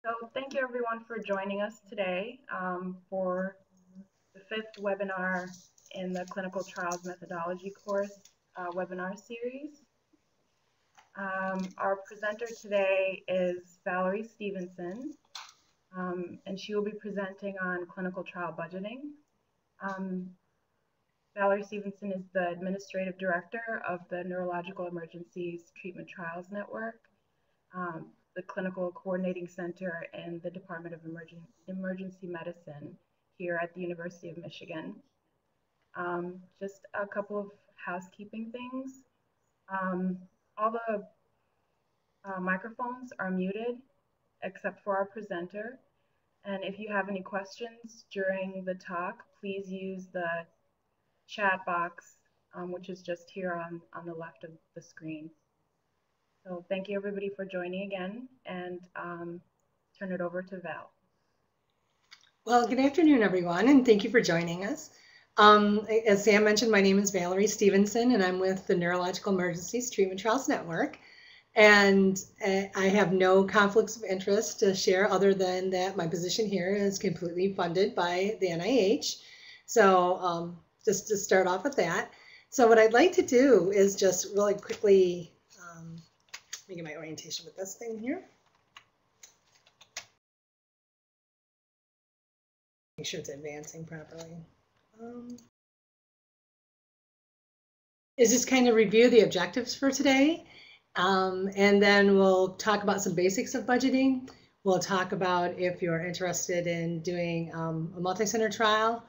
So thank you everyone for joining us today for the 5th webinar in the Clinical Trials Methodology course webinar series. Our presenter today is Valerie Stevenson, and she will be presenting on clinical trial budgeting. Valerie Stevenson is the Administrative Director of the Neurological Emergencies Treatment Trials Network, the Clinical Coordinating Center in the Department of Emergency Medicine here at the University of Michigan. Just a couple of housekeeping things. All the microphones are muted except for our presenter. And if you have any questions during the talk, please use the chat box, which is just here on the left of the screen. So thank you everybody for joining again, and turn it over to Val. Well, good afternoon, everyone, and thank you for joining us. As Sam mentioned, my name is Valerie Stevenson, and I'm with the Neurological Emergencies Treatment Trials Network. And I have no conflicts of interest to share other than that my position here is completely funded by the NIH. So just to start off with that. So what I'd like to do is just really quickly, let me get my orientation with this thing here. Make sure it's advancing properly. Is just kind of review the objectives for today. And then we'll talk about some basics of budgeting. We'll talk about if you're interested in doing a multi-center trial,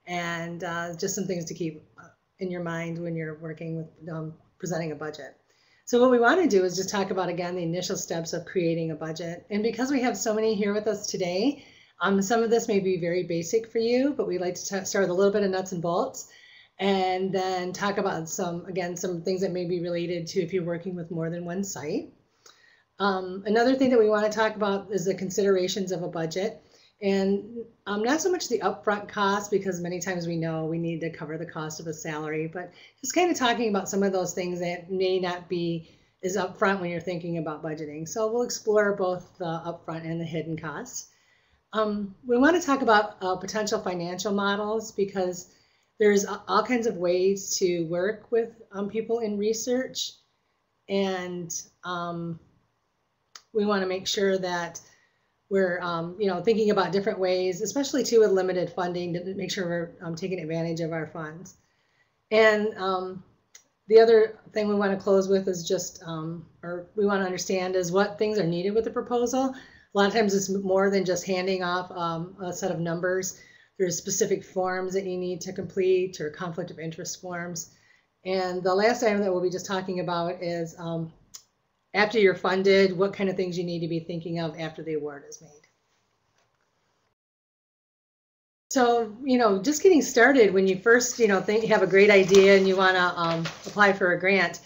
and just some things to keep in your mind when you're working with presenting a budget. So what we want to do is just talk about, again, the initial steps of creating a budget. And because we have so many here with us today, some of this may be very basic for you, but we like to start with a little bit of nuts and bolts, and then talk about some things that may be related to if you're working with more than one site. Another thing that we want to talk about is the considerations of a budget, and not so much the upfront cost, because many times we know we need to cover the cost of a salary, but just kind of talking about some of those things that may not be as upfront when you're thinking about budgeting. So we'll explore both the upfront and the hidden costs. We want to talk about potential financial models, because there's all kinds of ways to work with people in research, and we want to make sure that we're thinking about different ways, especially too with limited funding, to make sure we're taking advantage of our funds. And the other thing we want to close with is just, or we want to understand, is what things are needed with the proposal. A lot of times it's more than just handing off a set of numbers. There's specific forms that you need to complete, or conflict of interest forms. And the last item that we'll be just talking about is after you're funded, what kind of things you need to be thinking of after the award is made. So, just getting started, when you first, think you have a great idea and you want to apply for a grant,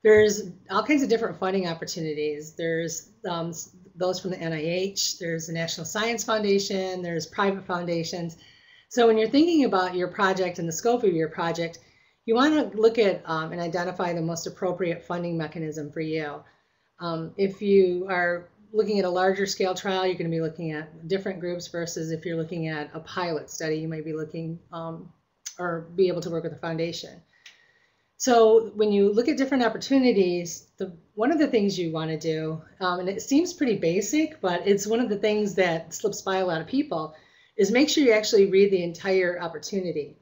there's all kinds of different funding opportunities. There's those from the NIH, there's the National Science Foundation, there's private foundations. So when you're thinking about your project and the scope of your project, you want to look at and identify the most appropriate funding mechanism for you. If you are looking at a larger scale trial, you're going to be looking at different groups, versus if you're looking at a pilot study, you might be looking or be able to work with a foundation. So when you look at different opportunities, one of the things you want to do, and it seems pretty basic, but it's one of the things that slips by a lot of people, is make sure you actually read the entire opportunity.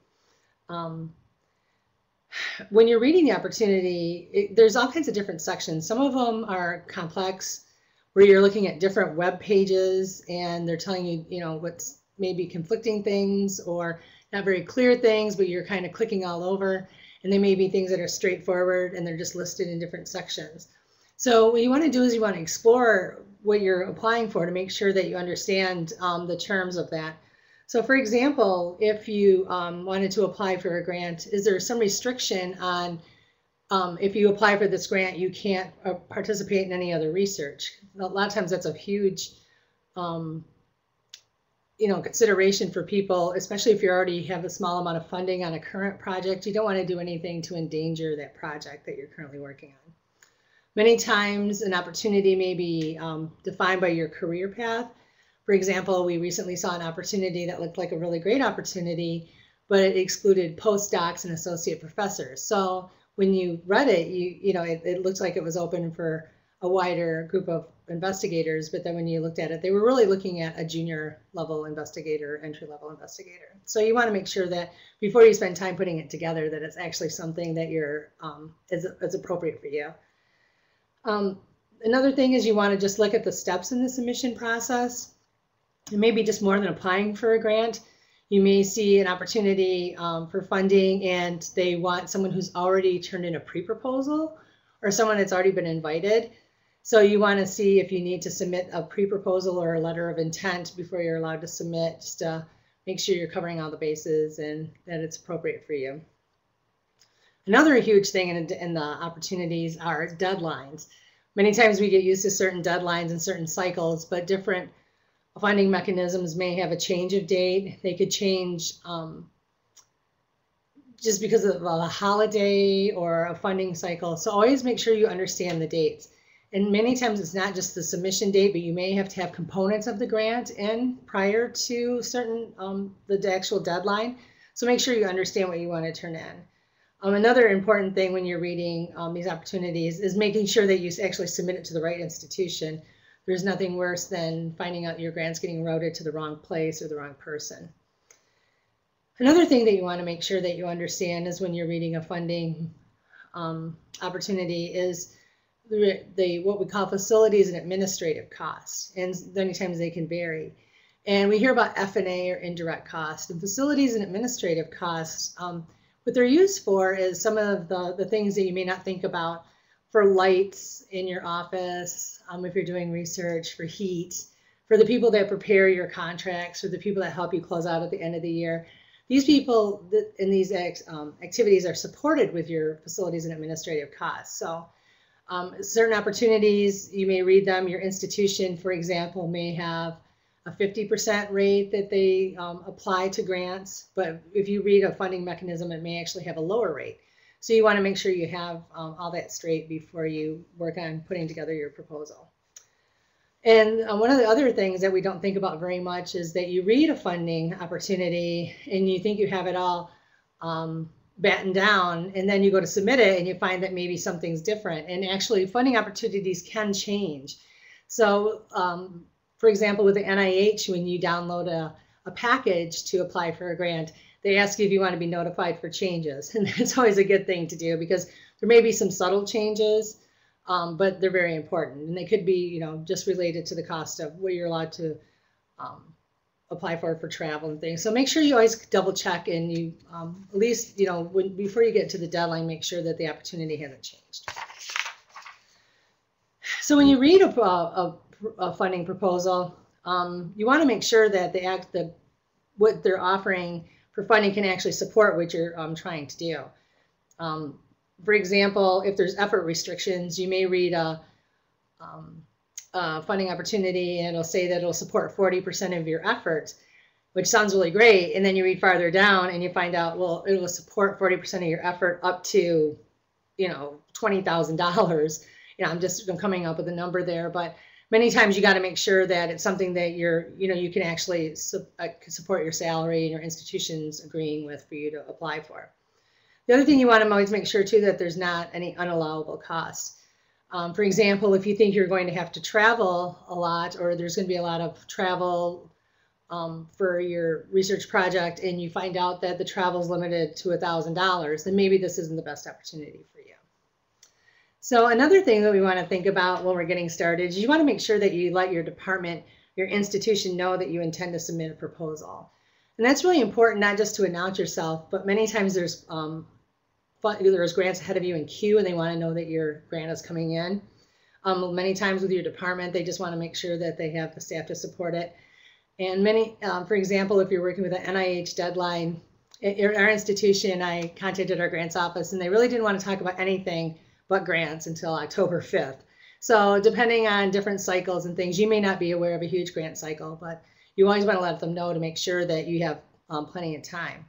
When you're reading the opportunity, there's all kinds of different sections. Some of them are complex, where you're looking at different web pages and they're telling you, what's maybe conflicting things or not very clear things, but you're kind of clicking all over. And they may be things that are straightforward and they're just listed in different sections. So what you want to do is you want to explore what you're applying for to make sure that you understand the terms of that. So for example, if you wanted to apply for a grant, is there some restriction on if you apply for this grant, you can't participate in any other research? A lot of times that's a huge consideration for people, especially if you already have a small amount of funding on a current project. You don't want to do anything to endanger that project that you're currently working on. Many times an opportunity may be defined by your career path. For example, we recently saw an opportunity that looked like a really great opportunity, but it excluded postdocs and associate professors. So when you read it, it looked like it was open for a wider group of investigators, but then when you looked at it, they were really looking at a junior level investigator, entry level investigator. So you want to make sure that before you spend time putting it together, that it's actually something that is appropriate for you. Another thing is you want to just look at the steps in the submission process. And maybe just more than applying for a grant, you may see an opportunity for funding and they want someone who's already turned in a pre-proposal or someone that's already been invited. So you want to see if you need to submit a pre-proposal or a letter of intent before you're allowed to submit, just to make sure you're covering all the bases and that it's appropriate for you. Another huge thing in the opportunities are deadlines. Many times we get used to certain deadlines and certain cycles, but different funding mechanisms may have a change of date. They could change just because of a holiday or a funding cycle. So always make sure you understand the dates. And many times it's not just the submission date, but you may have to have components of the grant in prior to certain the actual deadline. So make sure you understand what you want to turn in. Another important thing when you're reading these opportunities is making sure that you actually submit it to the right institution. There's nothing worse than finding out your grant's getting routed to the wrong place or the wrong person. Another thing that you want to make sure that you understand is when you're reading a funding opportunity is what we call facilities and administrative costs, and many times they can vary. And we hear about F&A or indirect cost, and facilities and administrative costs, what they're used for is some of the things that you may not think about, for lights in your office, if you're doing research, for heat, for the people that prepare your contracts, or the people that help you close out at the end of the year. These people in these activities are supported with your facilities and administrative costs. So certain opportunities, you may read them. Your institution, for example, may have a 50% rate that they apply to grants, but if you read a funding mechanism, it may actually have a lower rate. So you want to make sure you have all that straight before you work on putting together your proposal. And one of the other things that we don't think about very much is that you read a funding opportunity and you think you have it all battened down, and then you go to submit it and you find that maybe something's different. And actually funding opportunities can change. So for example, with the NIH, when you download a package to apply for a grant, they ask you if you want to be notified for changes. And that's always a good thing to do because there may be some subtle changes, but they're very important. And they could be, just related to the cost of what you're allowed to apply for travel and things. So make sure you always double check and you at least, before you get to the deadline, make sure that the opportunity hasn't changed. So when you read a funding proposal, you want to make sure that what they're offering for funding can actually support what you're trying to do. For example, if there's effort restrictions, you may read a funding opportunity and it'll say that it'll support 40% of your efforts, which sounds really great. And then you read farther down and you find out, well, it will support 40% of your effort up to, $20,000. I'm coming up with a number there, but many times you got to make sure that it's something that you can actually support your salary and your institution's agreeing with for you to apply for. The other thing you want to always make sure too that there's not any unallowable costs. For example, if you think you're going to have to travel a lot, or there's going to be a lot of travel for your research project, and you find out that the travel is limited to $1,000, then maybe this isn't the best opportunity for you. So another thing that we want to think about when we're getting started is you want to make sure that you let your department, your institution know that you intend to submit a proposal. And that's really important, not just to announce yourself, but many times there's grants ahead of you in queue and they want to know that your grant is coming in. Many times with your department, they just want to make sure that they have the staff to support it. And for example, if you're working with an NIH deadline, at our institution, I contacted our grants office and they really didn't want to talk about anything but grants until October 5th. So depending on different cycles and things, you may not be aware of a huge grant cycle, but you always want to let them know to make sure that you have plenty of time.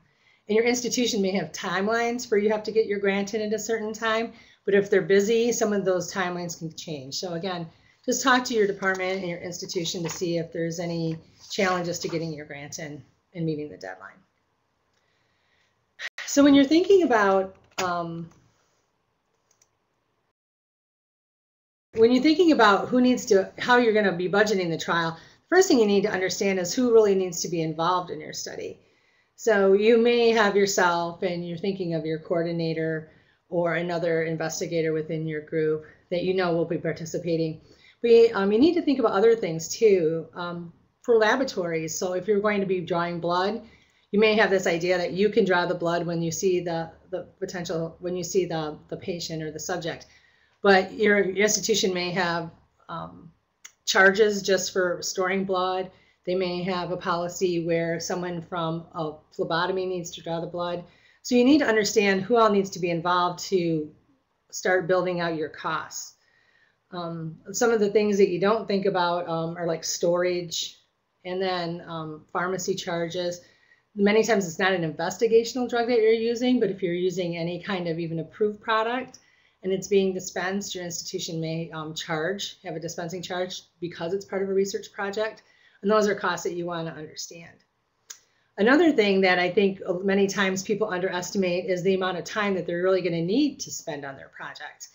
And your institution may have timelines for you have to get your grant in at a certain time, but if they're busy, some of those timelines can change. So again, just talk to your department and your institution to see if there's any challenges to getting your grant in and meeting the deadline. So when you're thinking about who needs to, how you're going to be budgeting the trial, the first thing you need to understand is who really needs to be involved in your study. So you may have yourself and you're thinking of your coordinator or another investigator within your group that you know will be participating. But you need to think about other things too for laboratories. So if you're going to be drawing blood, you may have this idea that you can draw the blood when you see the patient or the subject. But your institution may have charges just for storing blood. They may have a policy where someone from a phlebotomy needs to draw the blood. So you need to understand who all needs to be involved to start building out your costs. Some of the things that you don't think about are like storage and then pharmacy charges. Many times it's not an investigational drug that you're using, but if you're using any kind of even approved product and it's being dispensed, your institution may have a dispensing charge because it's part of a research project. And those are costs that you want to understand. Another thing that I think many times people underestimate is the amount of time that they're really going to need to spend on their project.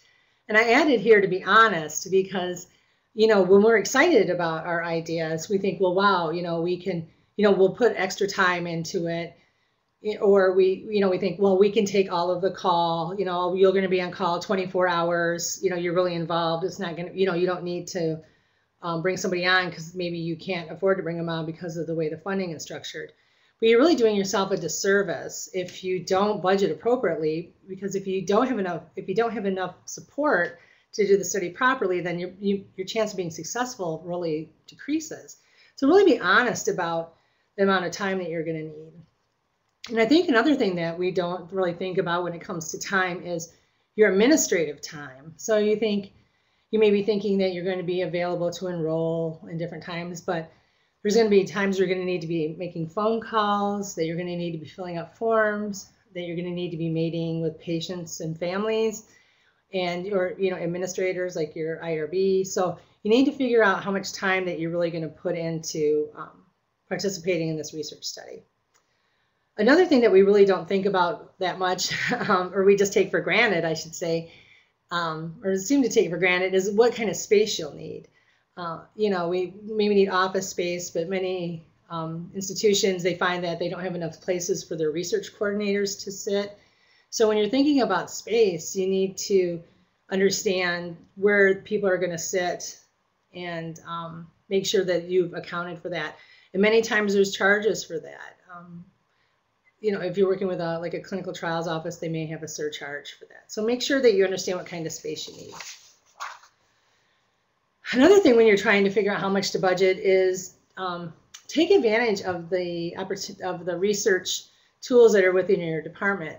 And I added here to be honest, because, when we're excited about our ideas, we think, well, wow, we can, we'll put extra time into it. Or we think, well, we can take all of the call, you're going to be on call 24 hours, you're really involved. It's not going to, you don't need to bring somebody on because maybe you can't afford to bring them on because of the way the funding is structured. But you're really doing yourself a disservice if you don't budget appropriately, because if you don't have enough support to do the study properly, then your chance of being successful really decreases. So really be honest about the amount of time that you're going to need. And I think another thing that we don't really think about when it comes to time is your administrative time. So you may be thinking that you're going to be available to enroll in different times, but there's going to be times you're going to need to be making phone calls, that you're going to need to be filling out forms, that you're going to need to be meeting with patients and families and your administrators like your IRB. So you need to figure out how much time that you're really going to put into participating in this research study. Another thing that we really don't think about that much, or we just take for granted, I should say, or seem to take for granted, is what kind of space you'll need. We maybe need office space, but many institutions, they find that they don't have enough places for their research coordinators to sit. So when you're thinking about space, you need to understand where people are going to sit and make sure that you've accounted for that. And many times there's charges for that. If you're working with like a clinical trials office, they may have a surcharge for that. So make sure that you understand what kind of space you need. Another thing when you're trying to figure out how much to budget is take advantage of the research tools that are within your department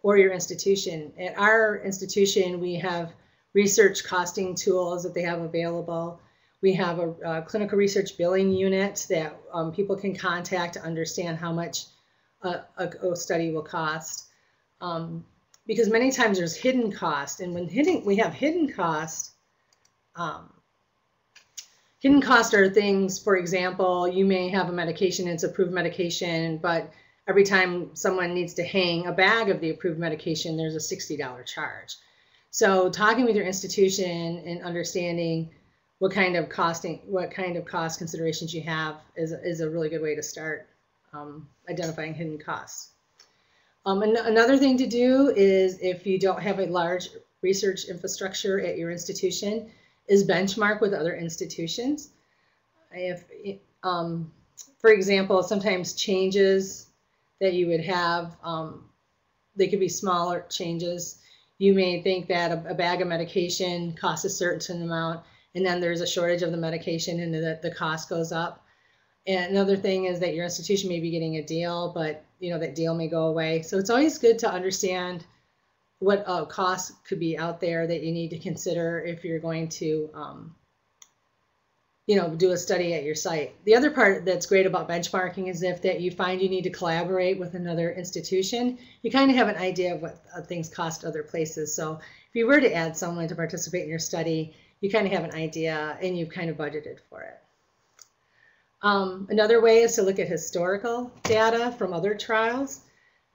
or your institution. At our institution, we have research costing tools that they have available. We have a clinical research billing unit that people can contact to understand how much a study will cost. Because many times there's hidden cost, and when we have hidden cost, hidden costs are things, for example, you may have a medication, it's approved medication, but every time someone needs to hang a bag of the approved medication, there's a $60 charge. So talking with your institution and understanding what kind of cost considerations you have is a really good way to start identifying hidden costs. Another thing to do is, if you don't have a large research infrastructure at your institution, is benchmark with other institutions. For example, sometimes changes that you would have, they could be smaller changes. You may think that a bag of medication costs a certain amount, and then there's a shortage of the medication and the cost goes up. And another thing is that your institution may be getting a deal, but that deal may go away. So it's always good to understand what costs could be out there that you need to consider if you're going to do a study at your site. The other part that's great about benchmarking is if you find you need to collaborate with another institution, you kind of have an idea of what things cost other places. So if you were to add someone to participate in your study, you kind of have an idea and you've kind of budgeted for it. Another way is to look at historical data from other trials,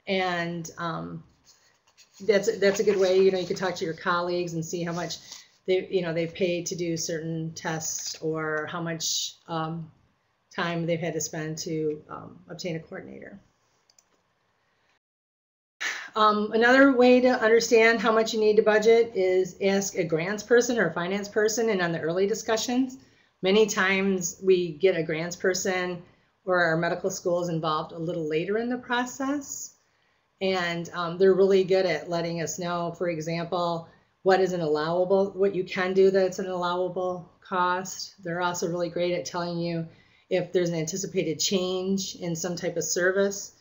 and that's a good way. You can talk to your colleagues and see how much they've paid to do certain tests, or how much time they've had to spend to obtain a coordinator. Another way to understand how much you need to budget is ask a grants person or a finance person. And on the early discussions, many times we get a grants person or our medical schools involved a little later in the process. And they're really good at letting us know, for example, what is an allowable, what you can do that's an allowable cost. They're also really great at telling you if there's an anticipated change in some type of service.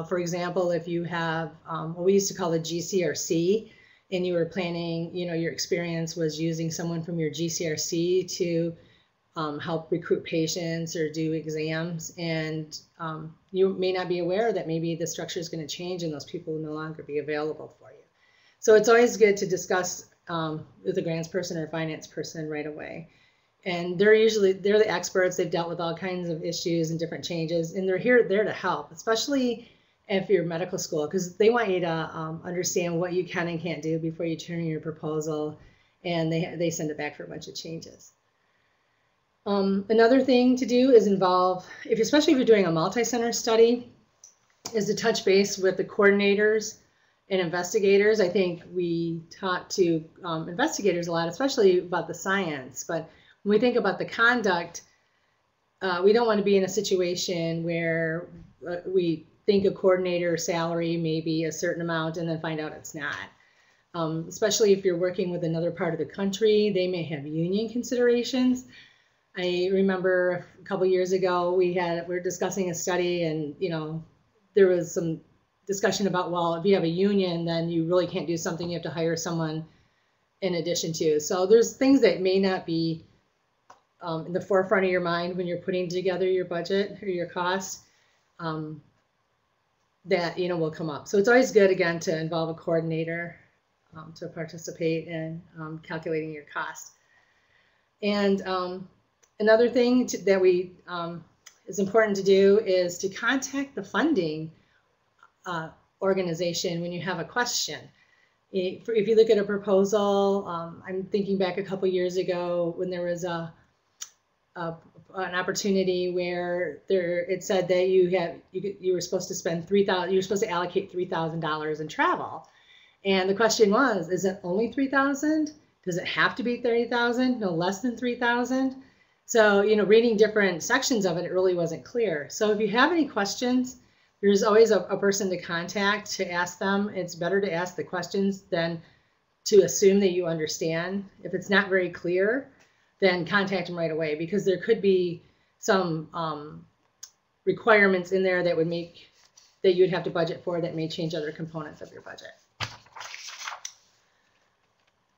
For example, if you have what we used to call the GCRC, and you were planning, your experience was using someone from your GCRC to help recruit patients or do exams, and you may not be aware that maybe the structure is going to change and those people will no longer be available for you. So it's always good to discuss with a grants person or finance person right away. And they're the experts. They've dealt with all kinds of issues and different changes, and they're there to help, especially if you're medical school, because they want you to understand what you can and can't do before you turn in your proposal, and they send it back for a bunch of changes. Another thing to do is involve, especially if you're doing a multi-center study, is to touch base with the coordinators and investigators. I think we talk to investigators a lot, especially about the science, but when we think about the conduct, we don't want to be in a situation where we think a coordinator salary may be a certain amount and then find out it's not. Especially if you're working with another part of the country, they may have union considerations. I remember a couple years ago we were discussing a study, and there was some discussion about, well, if you have a union, then you really can't do something. You have to hire someone in addition to. So there's things that may not be in the forefront of your mind when you're putting together your budget or your cost. That will come up. So it's always good, again, to involve a coordinator to participate in calculating your cost. And another thing that is important to do is to contact the funding organization when you have a question. If you look at a proposal, I'm thinking back a couple years ago when there was an opportunity where it said that you were supposed to spend $3,000. You were supposed to allocate $3,000 in travel, and the question was: is it only $3,000? Does it have to be $30,000? No less than $3,000? So reading different sections of it, it really wasn't clear. So if you have any questions, there's always a person to contact to ask them. It's better to ask the questions than to assume that you understand. If it's not very clear, then contact them right away, because there could be some requirements in there that you'd have to budget for that may change other components of your budget.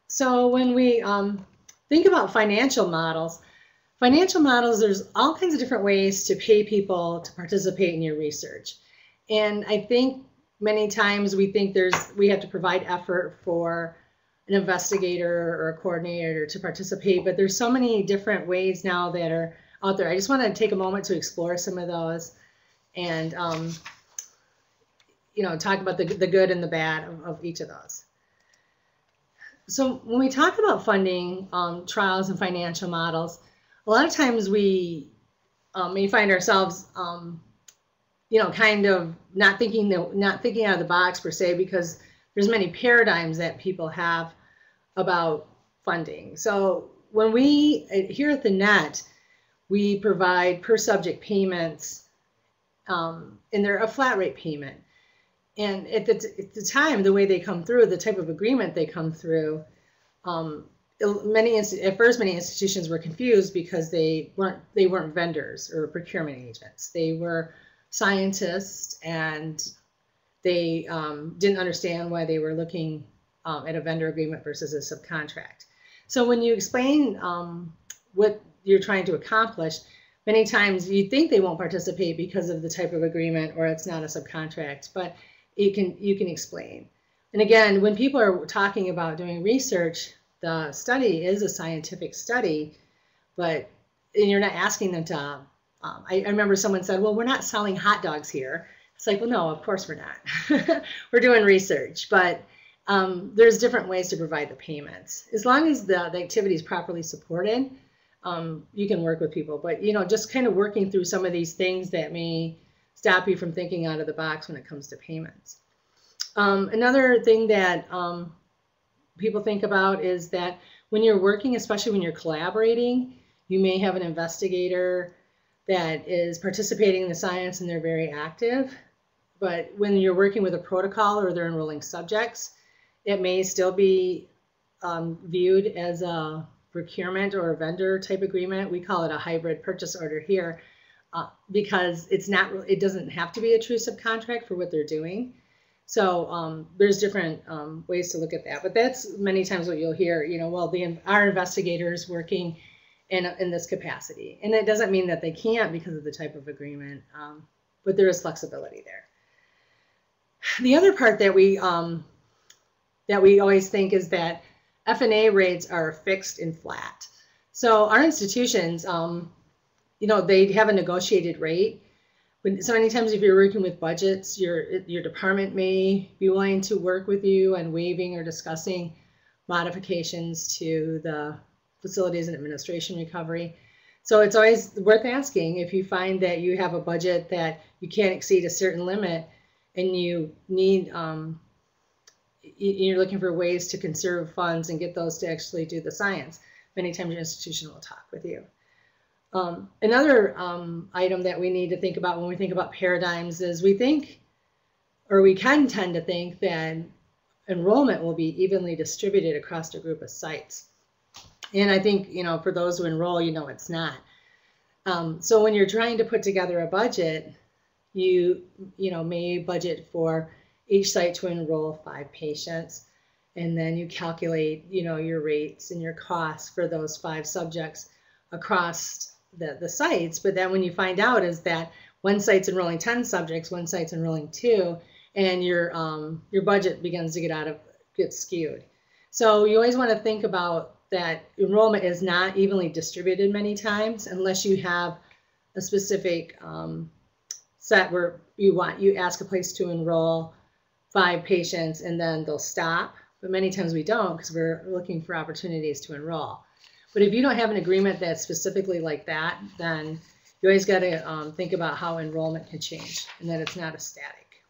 So when we think about financial models, there's all kinds of different ways to pay people to participate in your research. And I think many times we think we have to provide effort for an investigator or a coordinator to participate, but there's so many different ways now that are out there. I just want to take a moment to explore some of those and talk about the good and the bad of each of those. So when we talk about funding trials and financial models, a lot of times we may find ourselves kind of not thinking out of the box per se, because there's many paradigms that people have about funding. So when here at the NETT, we provide per subject payments, and they're a flat rate payment. And at the time, the way they come through, the type of agreement they come through, at first many institutions were confused because they weren't vendors or procurement agents. They were scientists, and they didn't understand why they were looking at a vendor agreement versus a subcontract. So when you explain what you're trying to accomplish, many times you think they won't participate because of the type of agreement or it's not a subcontract, but you can explain. And again, when people are talking about doing research, the study is a scientific study, but and you're not asking them to, I remember someone said, well, we're not selling hot dogs here. It's like, well, no, of course we're not. We're doing research, but there's different ways to provide the payments. As long as the activity is properly supported, you can work with people. But, you know, just kind of working through some of these things that may stop you from thinking out of the box when it comes to payments. Another thing that people think about is that when you're working, especially when you're collaborating, you may have an investigator that is participating in the science and they're very active. But when you're working with a protocol or they're enrolling subjects, it may still be viewed as a procurement or a vendor type agreement. We call it a hybrid purchase order here because it's not, it doesn't have to be a true subcontract for what they're doing. So there's different ways to look at that, but that's many times what you'll hear, you know, well, our investigators working in this capacity. And it doesn't mean that they can't because of the type of agreement, but there is flexibility there. The other part that we always think is that F&A rates are fixed and flat. So our institutions, you know, they have a negotiated rate. So many times if you're working with budgets, your department may be willing to work with you on waiving or discussing modifications to the facilities and administration recovery. So it's always worth asking if you find that you have a budget that you can't exceed a certain limit and you need, you're looking for ways to conserve funds and get those to actually do the science. Many times your institution will talk with you. Another item that we need to think about when we think about paradigms is we think, or we can tend to think that enrollment will be evenly distributed across a group of sites. And I think, you know, for those who enroll, you know, it's not. So when you're trying to put together a budget, you know, may budget for each site to enroll 5 patients. And then you calculate, you know, your rates and your costs for those 5 subjects across the sites. But then when you find out is that one site's enrolling 10 subjects, one site's enrolling 2, and your budget begins to get skewed. So you always want to think about that enrollment is not evenly distributed many times unless you have a specific set where you ask a place to enroll 5 patients and then they'll stop. But many times we don't because we're looking for opportunities to enroll. But if you don't have an agreement that's specifically like that, then you always got to think about how enrollment can change and that it's not a static.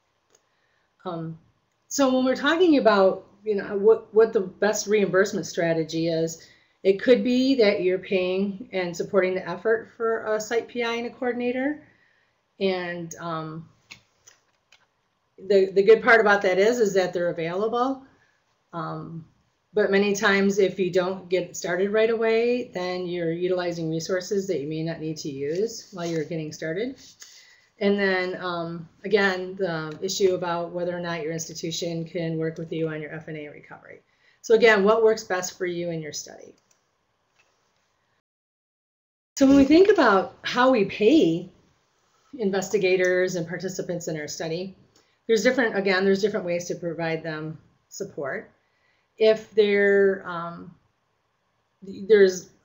So when we're talking about, you know, what the best reimbursement strategy is, it could be that you're paying and supporting the effort for a site PI and a coordinator. And the good part about that is that they're available. But many times if you don't get started right away, then you're utilizing resources that you may not need to use while you're getting started. And then again, the issue about whether or not your institution can work with you on your F&A recovery. So again, what works best for you in your study? So when we think about how we pay investigators and participants in our study, there's different ways to provide them support. If there's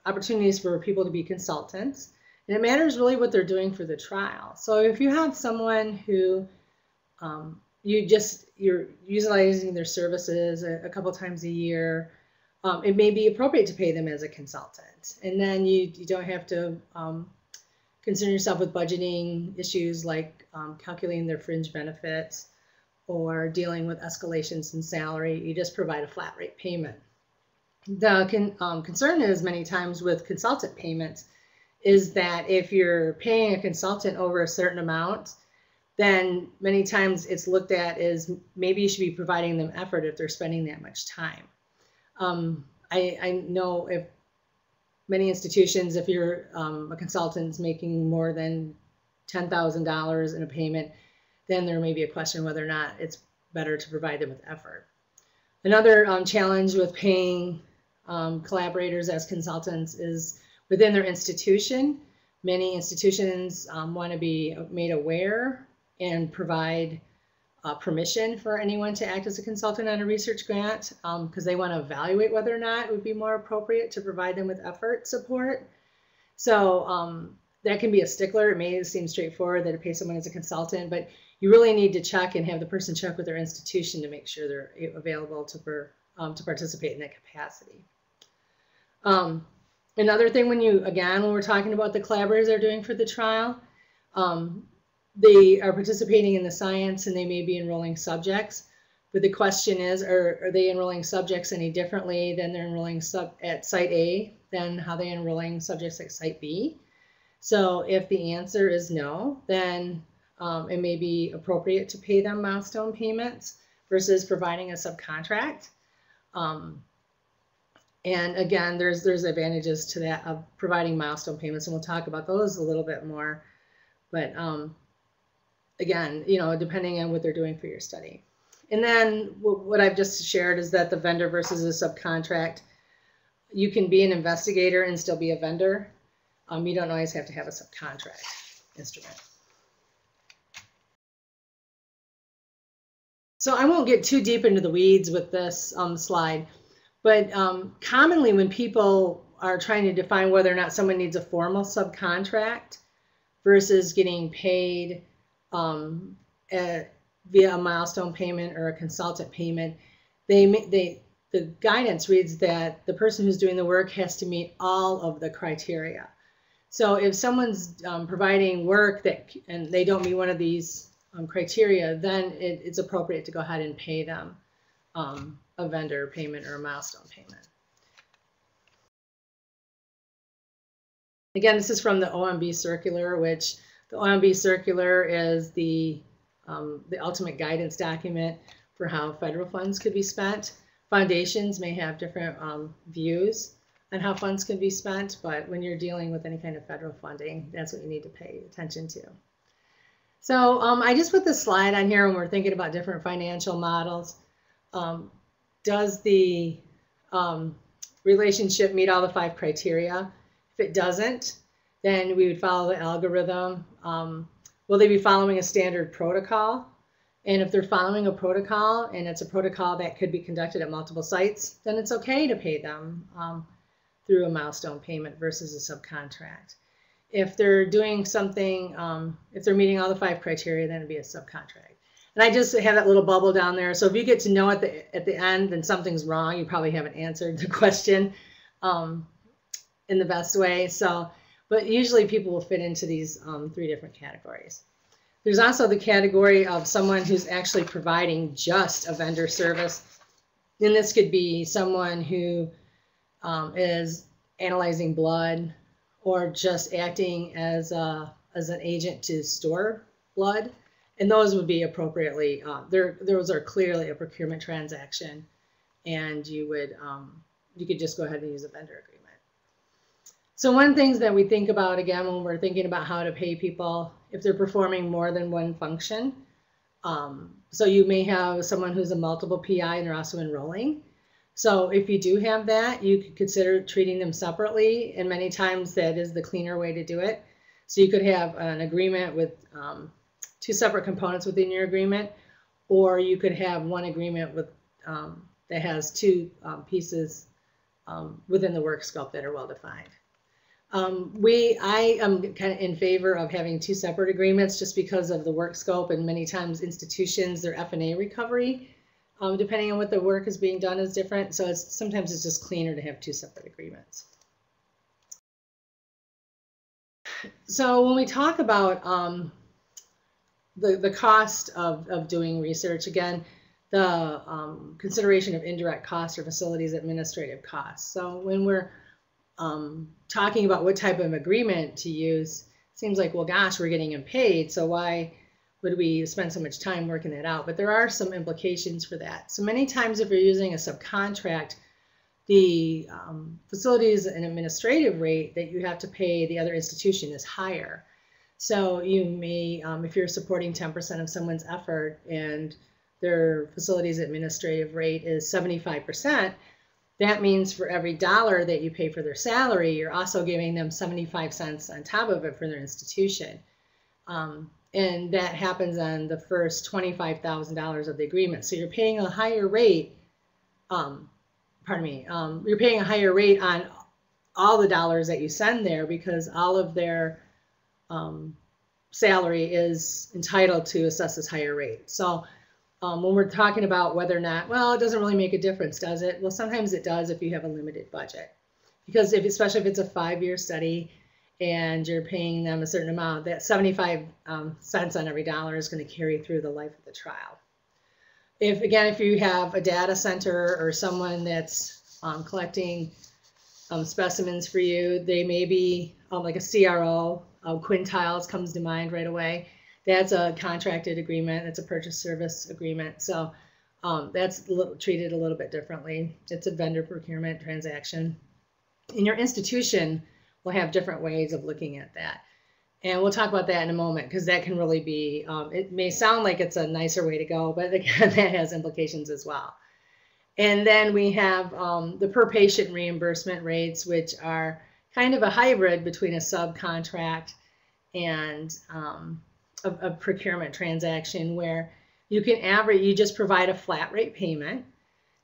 opportunities for people to be consultants, and it matters really what they're doing for the trial. So if you have someone who you're utilizing their services a couple times a year, it may be appropriate to pay them as a consultant. And then you don't have to concern yourself with budgeting issues like calculating their fringe benefits or dealing with escalations in salary. You just provide a flat rate payment. The concern is many times with consultant payments is that if you're paying a consultant over a certain amount, then many times it's looked at as maybe you should be providing them effort if they're spending that much time. I know if many institutions, if you're a consultant making more than $10,000 in a payment, then there may be a question whether or not it's better to provide them with effort. Another challenge with paying collaborators as consultants is within their institution. Many institutions want to be made aware and provide permission for anyone to act as a consultant on a research grant because they want to evaluate whether or not it would be more appropriate to provide them with effort support. So that can be a stickler. It may seem straightforward that to pay someone as a consultant, but you really need to check and have the person check with their institution to make sure they're available to participate in that capacity. Another thing when we're talking about the collaborators they're doing for the trial, they are participating in the science and they may be enrolling subjects, but the question is, are they enrolling subjects any differently than they're enrolling at Site A than how they're enrolling subjects at Site B? So if the answer is no, then it may be appropriate to pay them milestone payments versus providing a subcontract. And again, there's advantages to that of providing milestone payments, and we'll talk about those a little bit more. But again, depending on what they're doing for your study. And then what I've just shared is that the vendor versus a subcontract, you can be an investigator and still be a vendor. You don't always have to have a subcontract instrument. So I won't get too deep into the weeds with this slide, but commonly when people are trying to define whether or not someone needs a formal subcontract versus getting paid via a milestone payment or a consultant payment, the guidance reads that the person who's doing the work has to meet all of the criteria. So if someone's providing work and they don't meet one of these criteria, then it's appropriate to go ahead and pay them a vendor payment or a milestone payment. Again, this is from the OMB Circular, which the OMB Circular is the ultimate guidance document for how federal funds could be spent. Foundations may have different views on how funds can be spent, but when you're dealing with any kind of federal funding, that's what you need to pay attention to. So I just put this slide on here when we're thinking about different financial models. Does the relationship meet all the 5 criteria? If it doesn't, then we would follow the algorithm. Will they be following a standard protocol? And if they're following a protocol and it's a protocol that could be conducted at multiple sites, then it's okay to pay them through a milestone payment versus a subcontract. If they're doing something, if they're meeting all the 5 criteria, then it'd be a subcontract. And I just have that little bubble down there. So if you get to know at the end and something's wrong, you probably haven't answered the question in the best way. But usually people will fit into these 3 different categories. There's also the category of someone who's actually providing just a vendor service. And this could be someone who is analyzing blood or just acting as an agent to store blood. And those would be appropriately, those are clearly a procurement transaction, and you could just go ahead and use a vendor agreement. So one of the things that we think about, again, when we're thinking about how to pay people, if they're performing more than one function, so you may have someone who's a multiple PI and they're also enrolling. So if you do have that, you could consider treating them separately, and many times that is the cleaner way to do it. So you could have an agreement with 2 separate components within your agreement, or you could have one agreement with that has 2 pieces within the work scope that are well defined. I am kind of in favor of having 2 separate agreements just because of the work scope, and many times institutions, their F&A recovery, depending on what the work is being done, is different. So sometimes it's just cleaner to have 2 separate agreements. So when we talk about the cost of doing research, again, the consideration of indirect costs or facilities administrative costs. So when we're talking about what type of agreement to use, it seems like, well, gosh, we're getting them paid, so why would we spend so much time working that out? But there are some implications for that. So many times if you're using a subcontract, the facilities and administrative rate that you have to pay the other institution is higher. So you may, if you're supporting 10% of someone's effort and their facilities administrative rate is 75%, that means for every $1 that you pay for their salary, you're also giving them 75 cents on top of it for their institution. and that happens on the first $25,000 of the agreement. So you're paying a higher rate, you're paying a higher rate on all the dollars that you send there, because all of their salary is entitled to assess this higher rate. So when we're talking about whether or not, well, it doesn't really make a difference, does it? Well, sometimes it does if you have a limited budget, because especially if it's a 5-year study and you're paying them a certain amount, that 75 cents on every dollar is going to carry through the life of the trial. If you have a data center or someone that's collecting specimens for you, they may be like a CRO. Quintiles comes to mind right away. That's a contracted agreement. It's a purchase service agreement. So that's treated a little bit differently. It's a vendor procurement transaction. And your institution will have different ways of looking at that. And we'll talk about that in a moment, because that can really be, it may sound like it's a nicer way to go, but again, that has implications as well. And then we have the per patient reimbursement rates, which are kind of a hybrid between a subcontract and a procurement transaction, where you can average, you just provide a flat rate payment.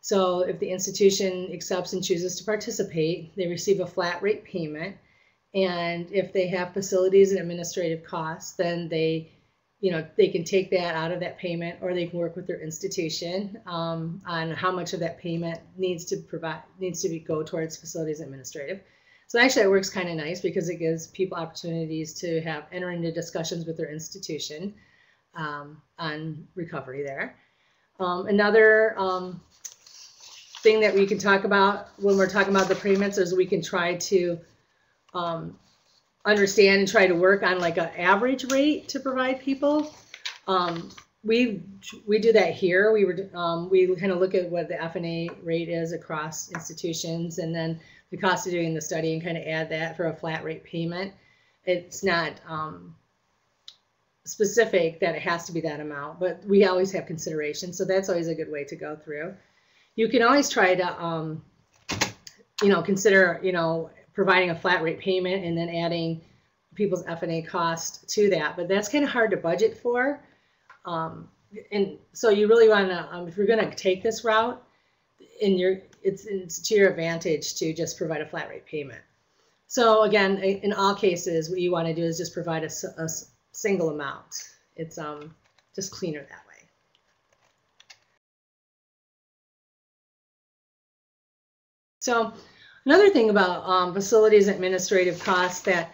So if the institution accepts and chooses to participate, they receive a flat rate payment. And if they have facilities and administrative costs, then they can take that out of that payment, or they can work with their institution on how much of that payment needs to go towards facilities and administrative. So actually it works kind of nice, because it gives people opportunities to enter into discussions with their institution on recovery there. Another thing that we can talk about when we're talking about the payments is we can try to understand and try to work on like an average rate to provide people. We do that here. We kind of look at what the FNA rate is across institutions, and then the cost of doing the study, and kind of add that for a flat rate payment. It's not specific that it has to be that amount, but we always have consideration. So that's always a good way to go through. You can always try to, consider, providing a flat rate payment and then adding people's FNA cost to that, but that's kind of hard to budget for. And so you really want to, if you're going to take this route, it's to your advantage to just provide a flat rate payment. So again, in all cases, what you want to do is just provide a single amount. It's just cleaner that way. So another thing about facilities administrative costs that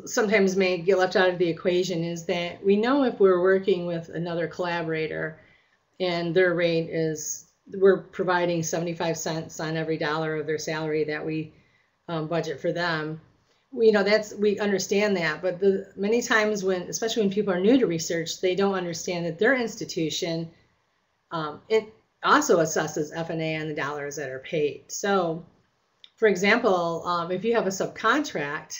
sometimes may get left out of the equation is that we know if we're working with another collaborator and their rate is, we're providing 75 cents on every dollar of their salary that we budget for them. We understand that, but many times especially when people are new to research, they don't understand that their institution, it also assesses FNA on the dollars that are paid. So for example, if you have a subcontract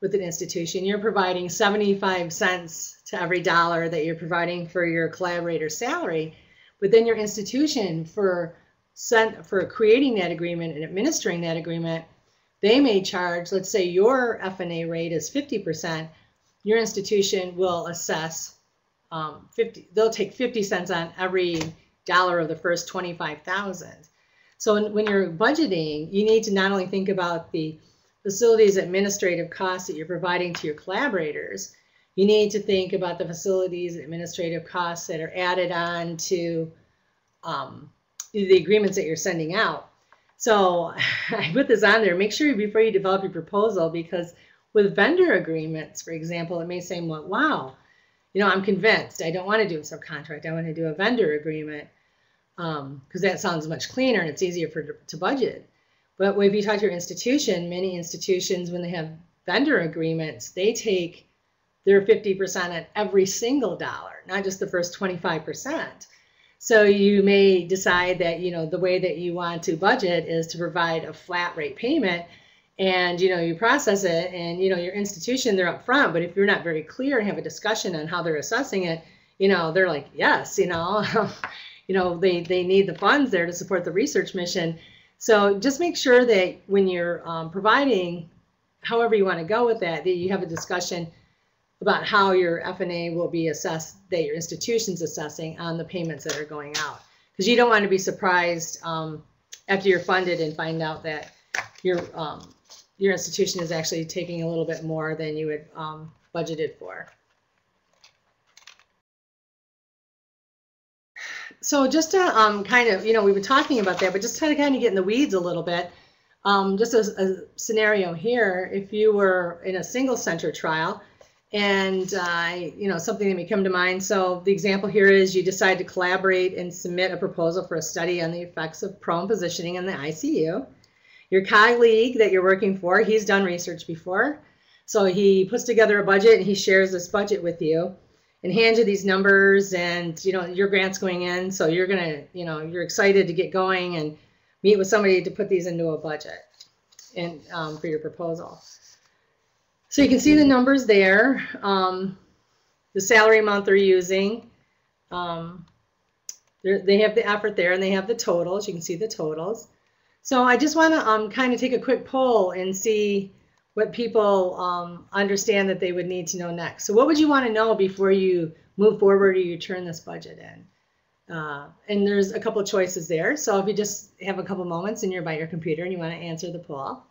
with an institution, you're providing 75 cents to every dollar that you're providing for your collaborator's salary, but then your institution for creating that agreement and administering that agreement, they may charge, let's say your FNA rate is 50%, your institution will assess they'll take 50 cents on every dollar of the first 25,000. So when you're budgeting, you need to not only think about the facilities administrative costs that you're providing to your collaborators, you need to think about the facilities administrative costs that are added on to the agreements that you're sending out. So I put this on there. Make sure before you develop your proposal, because with vendor agreements, for example, it may say, well, wow, I'm convinced. I don't want to do a subcontract. I want to do a vendor agreement because that sounds much cleaner and it's easier to budget. But if you talk to your institution, many institutions, when they have vendor agreements, they take their 50% on every single dollar, not just the first 25%. So you may decide that, the way that you want to budget is to provide a flat rate payment, and, you process it, and, your institution, they're up front, but if you're not very clear and have a discussion on how they're assessing it, they're like, yes, they need the funds there to support the research mission. So just make sure that when you're providing, however you want to go with that, that you have a discussion about how your F&A will be assessed, that your institution's assessing on the payments that are going out. Because you don't want to be surprised after you're funded and find out that your institution is actually taking a little bit more than you had budgeted for. So just to kind of, we've been talking about that, but just to kind of get in the weeds a little bit, just a scenario here, if you were in a single center trial, and something that may come to mind. So the example here is you decide to collaborate and submit a proposal for a study on the effects of prone positioning in the ICU. Your colleague that you're working for, he's done research before, so he puts together a budget and he shares this budget with you and hands you these numbers, and your grant's going in, so you're gonna, you're excited to get going and meet with somebody to put these into a budget and for your proposal. So you can see the numbers there, the salary amount they're using. They have the effort there, and they have the totals. You can see the totals. So I just want to kind of take a quick poll and see what people understand that they would need to know next. So what would you want to know before you move forward or you turn this budget in? And there's a couple of choices there. So if you just have a couple moments and you're by your computer and you want to answer the poll.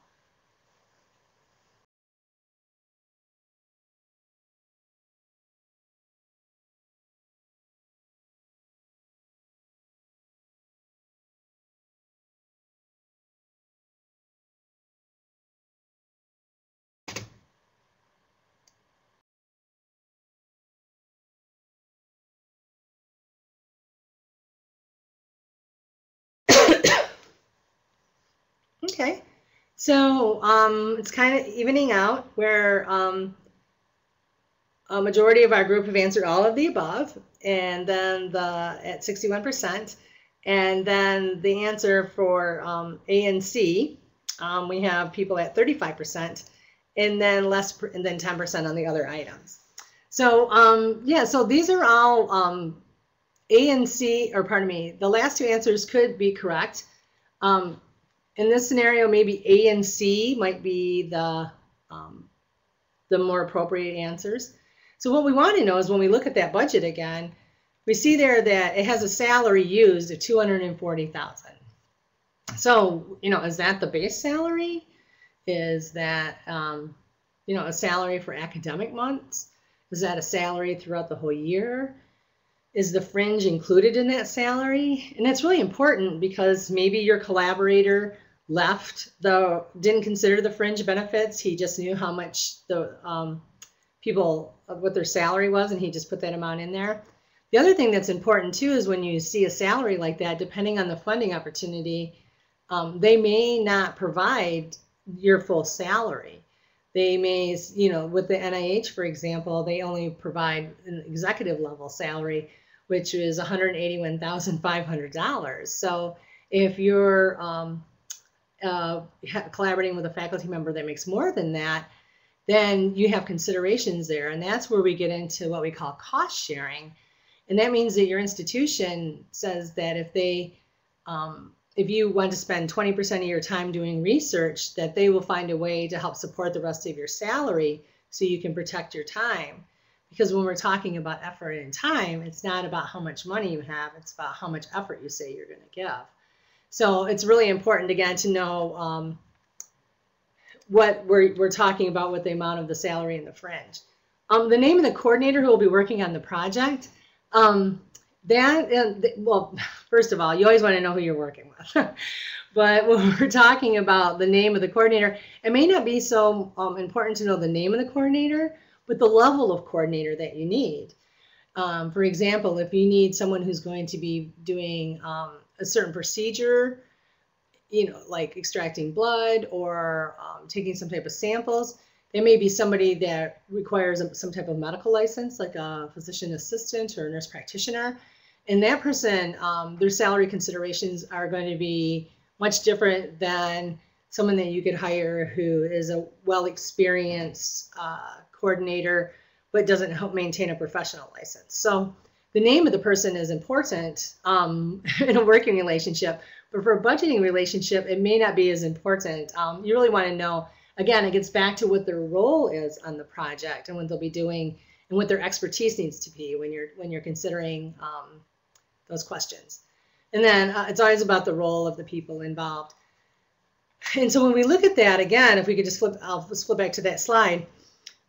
Okay, so it's kind of evening out where a majority of our group have answered all of the above, and then at 61%, and then the answer for A and C, we have people at 35%, and then and then 10% on the other items. So yeah, so these are all A and C, or pardon me, the last two answers could be correct. In this scenario, maybe A and C might be the more appropriate answers. So what we want to know is when we look at that budget again, we see there that it has a salary used of $240,000. So, is that the base salary? Is that, a salary for academic months? Is that a salary throughout the whole year? Is the fringe included in that salary? And that's really important because maybe your collaborator didn't consider the fringe benefits. He just knew how much the what their salary was, and he just put that amount in there. The other thing that's important too is when you see a salary like that, depending on the funding opportunity, they may not provide your full salary. They may, with the NIH, for example, they only provide an executive level salary, which is $181,500. So if you're collaborating with a faculty member that makes more than that, then you have considerations there. And that's where we get into what we call cost sharing. And that means that your institution says that if you want to spend 20% of your time doing research, that they will find a way to help support the rest of your salary so you can protect your time. Because when we're talking about effort and time, it's not about how much money you have, it's about how much effort you say you're going to give. So it's really important, again, to know what we're talking about with the amount of the salary and the fringe. The name of the coordinator who will be working on the project, well, first of all, you always want to know who you're working with. But when we're talking about the name of the coordinator, it may not be so important to know the name of the coordinator, but the level of coordinator that you need. For example, if you need someone who's going to be doing a certain procedure, like extracting blood or taking some type of samples, there may be somebody that requires some type of medical license, like a physician assistant or a nurse practitioner. And that person, their salary considerations are going to be much different than someone that you could hire who is a well-experienced coordinator, but doesn't help maintain a professional license. So the name of the person is important in a working relationship, but for a budgeting relationship, it may not be as important. You really want to know again, it gets back to what their role is on the project and what they'll be doing and what their expertise needs to be when you're considering those questions. And then it's always about the role of the people involved. And so when we look at that, again, if we could just I'll flip back to that slide,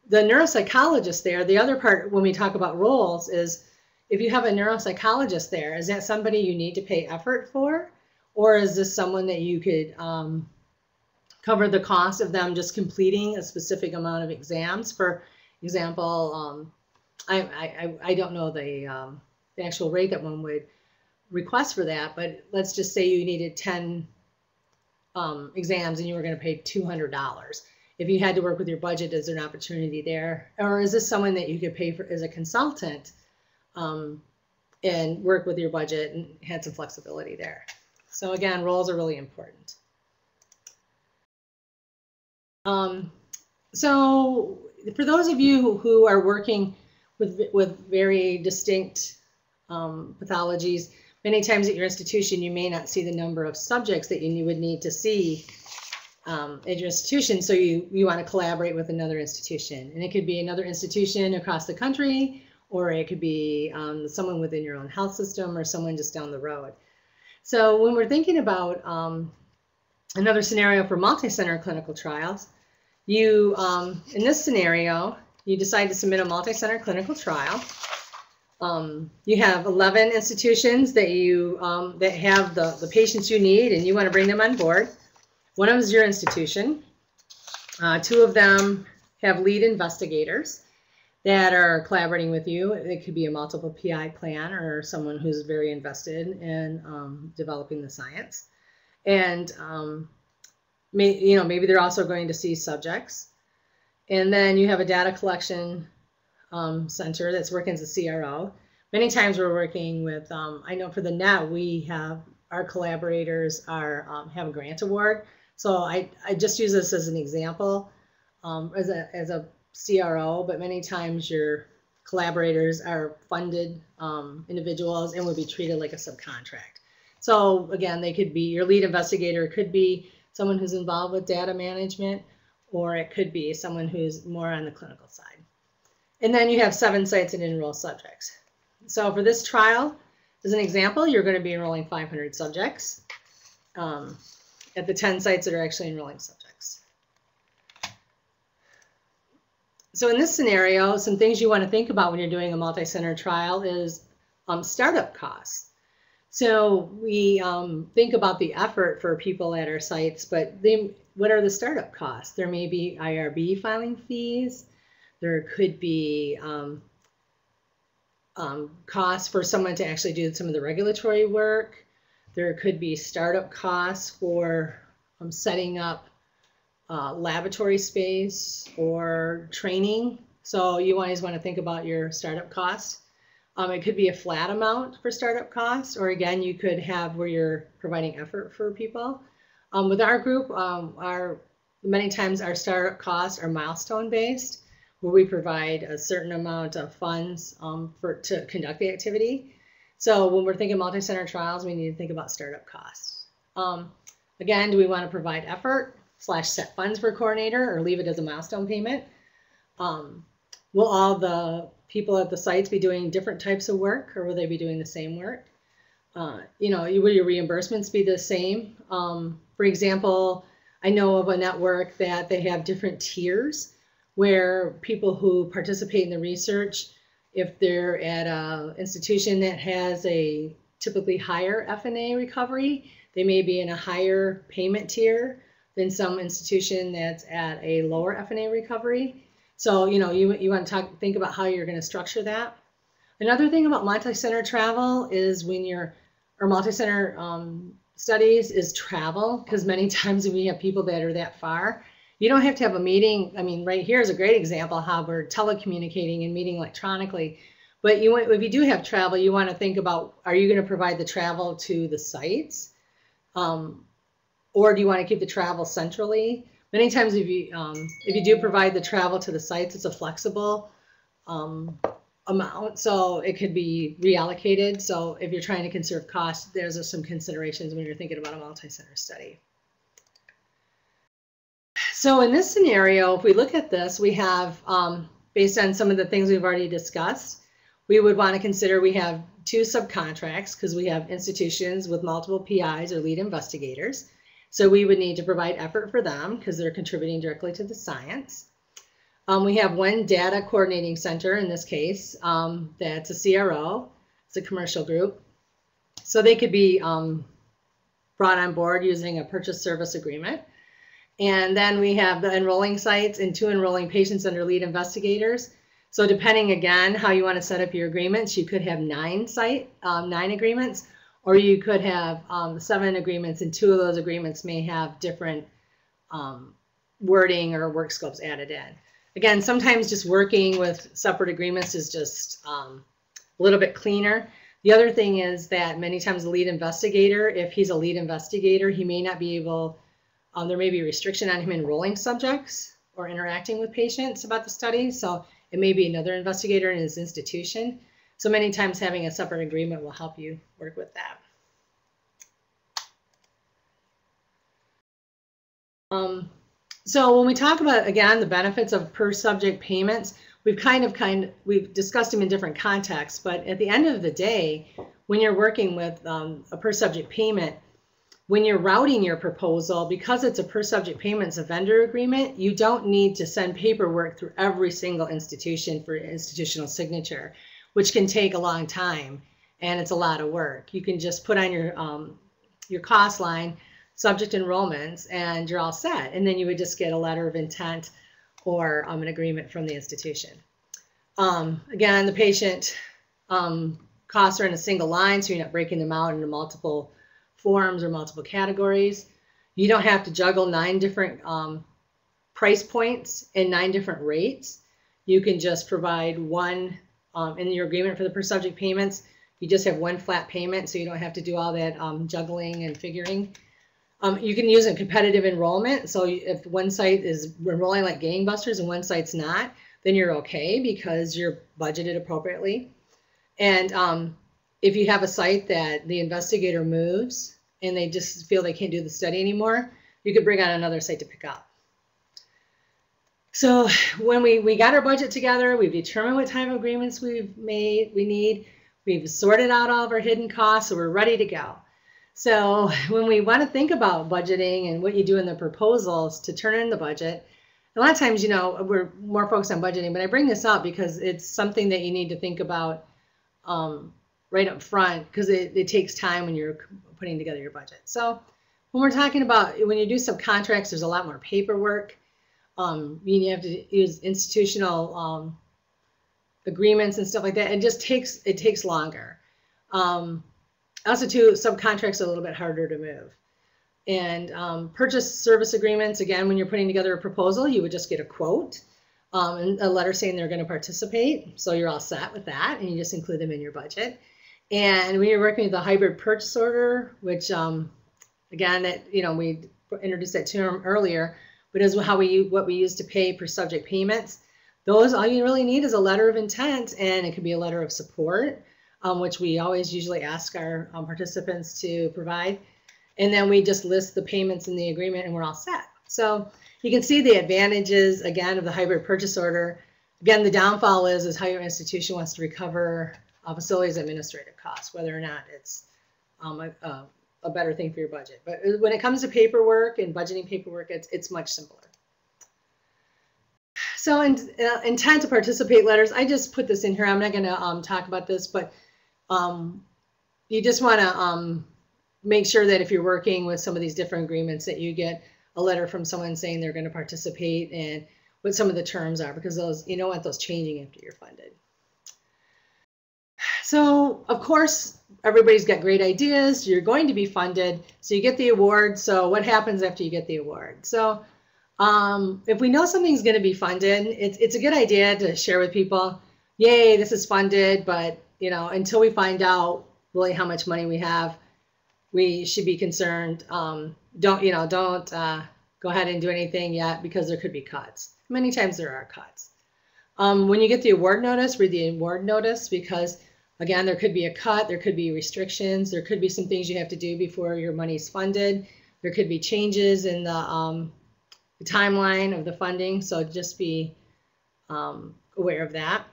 the neuropsychologist there, the other part when we talk about roles is, if you have a neuropsychologist there, is that somebody you need to pay effort for? Or is this someone that you could cover the cost of them just completing a specific amount of exams? For example, I don't know the actual rate that one would request for that, but let's just say you needed 10 exams and you were going to pay $200. If you had to work with your budget, is there an opportunity there? Or is this someone that you could pay for as a consultant and work with your budget and had some flexibility there? So again, roles are really important. So for those of you who are working with very distinct pathologies, many times at your institution, you may not see the number of subjects that you would need to see at your institution. So you want to collaborate with another institution. And it could be another institution across the country, or it could be someone within your own health system or someone just down the road. So when we're thinking about another scenario for multi-center clinical trials, you, in this scenario, you decide to submit a multi-center clinical trial. You have 11 institutions that you that have the patients you need, and you want to bring them on board. One of them is your institution. 2 of them have lead investigators that are collaborating with you. It could be a multiple PI plan or someone who's very invested in developing the science. And maybe they're also going to see subjects. And then you have a data collection center that's working as a CRO. Many times we're working with, I know for the NETT, we have our collaborators have a grant award. So I just use this as an example as a CRO, but many times your collaborators are funded individuals and would be treated like a subcontract. So again, they could be, your lead investigator could be someone who's involved with data management, or it could be someone who's more on the clinical side. And then you have 7 sites and enroll subjects. So for this trial, as an example, you're going to be enrolling 500 subjects at the 10 sites that are actually enrolling subjects. So in this scenario, some things you want to think about when you're doing a multi-center trial is startup costs. So we think about the effort for people at our sites, but what are the startup costs? There may be IRB filing fees. There could be costs for someone to actually do some of the regulatory work. There could be startup costs for setting up laboratory space or training. So you always want to think about your startup costs. It could be a flat amount for startup costs, or again, you could have where you're providing effort for people. With our group, many times our startup costs are milestone based, where we provide a certain amount of funds to conduct the activity. So when we're thinking multi-center trials, we need to think about startup costs. Again, do we want to provide effort / set funds for coordinator, or leave it as a milestone payment? Will all the people at the sites be doing different types of work, or will they be doing the same work? Will your reimbursements be the same? For example, I know of a network that they have different tiers where people who participate in the research, if they're at an institution that has a typically higher F&A recovery, they may be in a higher payment tier than some institution that's at a lower F&A recovery. So, you want to think about how you're going to structure that. Another thing about multi-center travel is or multi-center studies is travel, because many times when we have people that are that far, you don't have to have a meeting. I mean, right here is a great example how we're telecommunicating and meeting electronically. But if you do have travel, you want to think about, are you going to provide the travel to the sites? Or do you want to keep the travel centrally? Many times if you do provide the travel to the sites, it's a flexible amount, so it could be reallocated. So if you're trying to conserve costs, there's some considerations when you're thinking about a multi-center study. So in this scenario, if we look at this, we have, based on some of the things we've already discussed, we would want to consider we have 2 subcontracts because we have institutions with multiple PIs or lead investigators. So we would need to provide effort for them because they're contributing directly to the science. We have 1 data coordinating center in this case. That's a CRO. It's a commercial group. So they could be brought on board using a purchase service agreement. And then we have the enrolling sites and 2 enrolling patients under lead investigators. So depending again how you want to set up your agreements, you could have 9 agreements, or you could have 7 agreements, and 2 of those agreements may have different wording or work scopes added in. Again, sometimes just working with separate agreements is just a little bit cleaner. The other thing is that many times the lead investigator, if he's a lead investigator, he may not be able, there may be a restriction on him enrolling subjects or interacting with patients about the study. So it may be another investigator in his institution. So many times having a separate agreement will help you work with that. So when we talk about, again, the benefits of per subject payments, we've discussed them in different contexts, but at the end of the day, when you're working with a per subject payment, when you're routing your proposal, because it's a per subject payment, it's a vendor agreement, you don't need to send paperwork through every single institution for institutional signature, which can take a long time and it's a lot of work. You can just put on your cost line, subject enrollments, and you're all set. And then you would just get a letter of intent or an agreement from the institution. Again, the patient costs are in a single line, so you're not breaking them out into multiple forms or multiple categories. You don't have to juggle 9 different price points and 9 different rates. You can just provide one in your agreement for the per subject payments. You just have 1 flat payment, so you don't have to do all that juggling and figuring. You can use a competitive enrollment. So if one site is enrolling like gangbusters and one site's not, then you're okay because you're budgeted appropriately. And if you have a site that the investigator moves and they just feel they can't do the study anymore, you could bring on another site to pick up. So when we got our budget together, we've determined what type of agreements we need. We've sorted out all of our hidden costs, so we're ready to go. So when we want to think about budgeting and what you do in the proposals to turn in the budget, a lot of times, you know, we're more focused on budgeting, but I bring this up because it's something that you need to think about right up front because it takes time when you're putting together your budget. So when we're talking about, when you do subcontracts, there's a lot more paperwork. You have to use institutional agreements and stuff like that. It takes longer. Also, too, subcontracts are a little bit harder to move. And purchase service agreements, again, when you're putting together a proposal, you would just get a quote and a letter saying they're going to participate. So you're all set with that, and you just include them in your budget. And when you're working with a hybrid purchase order, which, again, we introduced that term earlier, but is what we use to pay per subject payments. Those, all you really need is a letter of intent, and it could be a letter of support, which we always usually ask our participants to provide. And then we just list the payments in the agreement and we're all set. So you can see the advantages, again, of the hybrid purchase order. Again, the downfall is how your institution wants to recover facilities administrative costs, whether or not it's a better thing for your budget. But when it comes to paperwork and budgeting paperwork, it's much simpler. So intent to participate letters, I just put this in here. I'm not going to talk about this, but you just want to make sure that if you're working with some of these different agreements that you get a letter from someone saying they're going to participate and what some of the terms are, because those, you don't want those changing after you're funded. So of course, everybody's got great ideas. You're going to be funded, so you get the award. So what happens after you get the award? So if we know something's going to be funded, it's a good idea to share with people, yay, this is funded, but until we find out really how much money we have, we should be concerned. Don't go ahead and do anything yet because there could be cuts. Many times there are cuts. When you get the award notice, read the award notice because, again, there could be a cut, there could be restrictions, there could be some things you have to do before your money's funded. There could be changes in the the timeline of the funding, so just be aware of that.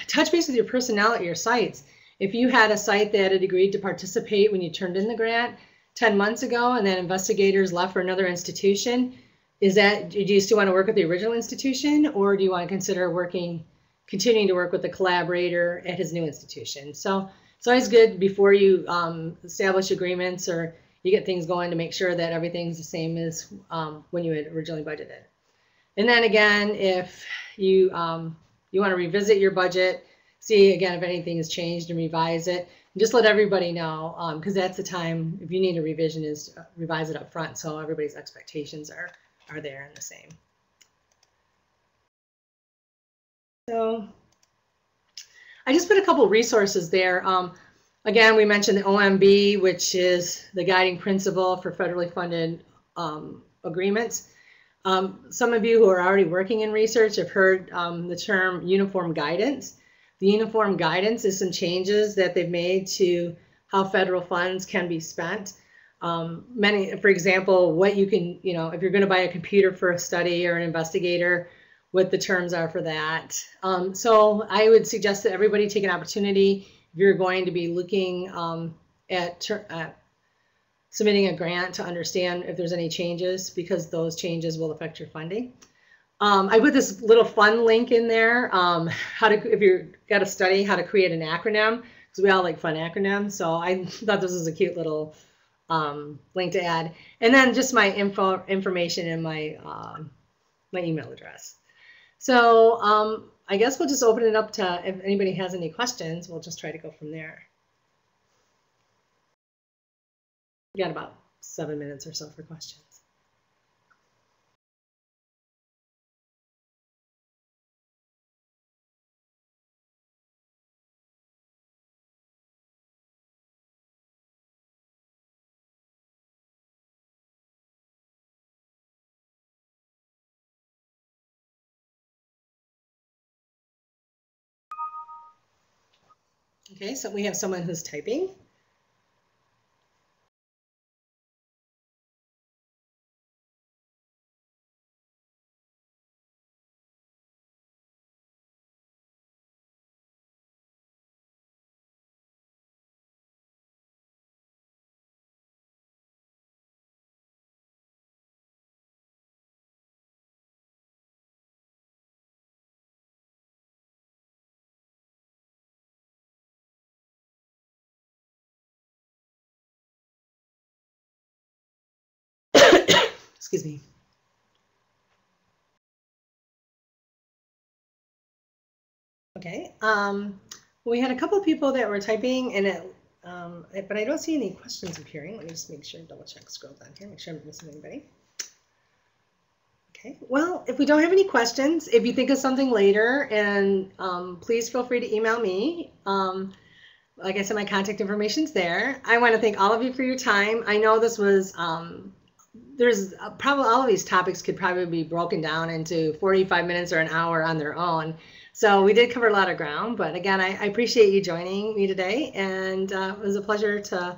Touch base with your personnel at your sites. If you had a site that had agreed to participate when you turned in the grant 10 months ago and then investigators left for another institution, do you still want to work with the original institution, or do you want to consider continuing to work with the collaborator at his new institution? So it's always good before you establish agreements or you get things going to make sure that everything's the same as when you had originally budgeted. And then again, if you want to revisit your budget, see again if anything has changed and revise it, and just let everybody know, because that's the time, if you need a revision, is to revise it up front so everybody's expectations are there and the same. So I just put a couple resources there. Again, we mentioned the OMB, which is the guiding principle for federally funded agreements. Some of you who are already working in research have heard the term uniform guidance. The uniform guidance is some changes that they've made to how federal funds can be spent. For example, what you can, if you're going to buy a computer for a study or an investigator, what the terms are for that. So I would suggest that everybody take an opportunity, if you're going to be looking at submitting a grant, to understand if there's any changes, because those changes will affect your funding. I put this little fun link in there, if you've got a study, how to create an acronym, because we all like fun acronyms. So I thought this was a cute little link to add. And then just my information and my email address. So I guess we'll just open it up to, if anybody has any questions, we'll just try to go from there. We got about 7 minutes or so for questions. Okay, so we have someone who's typing. Excuse me. Okay, we had a couple of people that were typing, and but I don't see any questions appearing. Let me just make sure, double check, scroll down here, make sure I'm not missing anybody. Okay, well, if we don't have any questions, if you think of something later, and please feel free to email me. Like I said, my contact information's there. I want to thank all of you for your time. I know this was, there's probably all of these topics could probably be broken down into 45 minutes or an hour on their own. So we did cover a lot of ground, but again, I appreciate you joining me today, and it was a pleasure to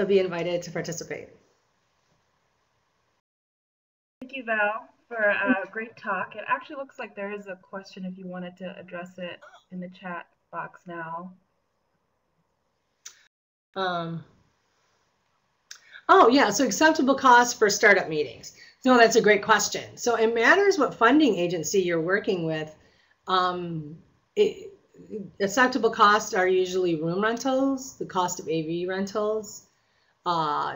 be invited to participate. Thank you, Val, for a great talk. It actually looks like there is a question if you wanted to address it in the chat box now. Oh yeah, so acceptable costs for startup meetings. No, that's a great question. So it matters what funding agency you're working with. Acceptable costs are usually room rentals, the cost of AV rentals,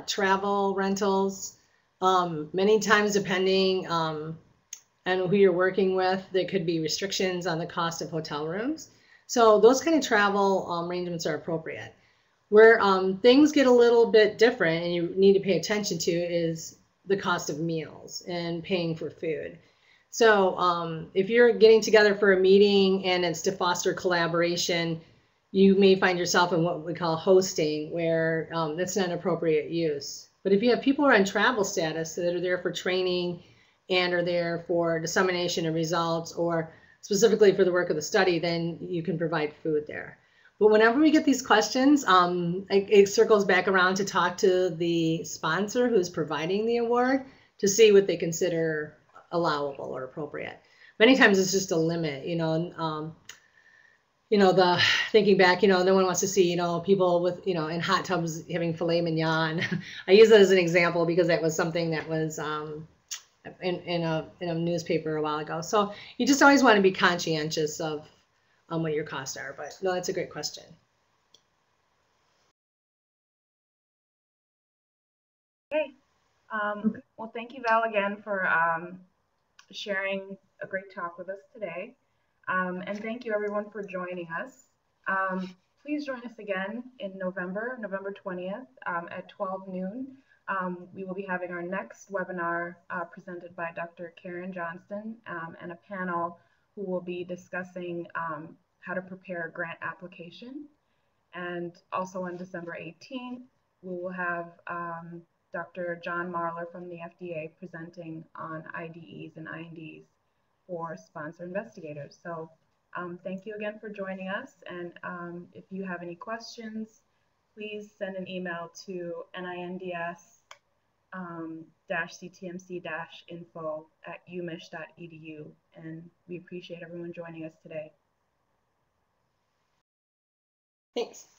travel rentals. Many times, depending on who you're working with, there could be restrictions on the cost of hotel rooms. So those kind of travel arrangements are appropriate. Where things get a little bit different and you need to pay attention to is the cost of meals and paying for food. So if you're getting together for a meeting and it's to foster collaboration, you may find yourself in what we call hosting, where that's not appropriate use. But if you have people who are on travel status that are there for training and are there for dissemination of results or specifically for the work of the study, then you can provide food there. But whenever we get these questions, it circles back around to talk to the sponsor who's providing the award to see what they consider allowable or appropriate. Many times it's just a limit, you know, the thinking back, no one wants to see, people with, in hot tubs having filet mignon. I use that as an example because that was something that was in a newspaper a while ago. So you just always want to be conscientious of what your costs are. But no, that's a great question. Okay. Well, thank you, Val, again for sharing a great talk with us today. And thank you, everyone, for joining us. Please join us again in November 20th at 12 noon. We will be having our next webinar presented by Dr. Karen Johnston and a panel who will be discussing how to prepare a grant application. And also on December 18th, we will have Dr. John Marler from the FDA presenting on IDEs and INDs for sponsor investigators. So thank you again for joining us. And if you have any questions, please send an email to NINDS-CTMC-info@umich.edu. And we appreciate everyone joining us today. Thanks.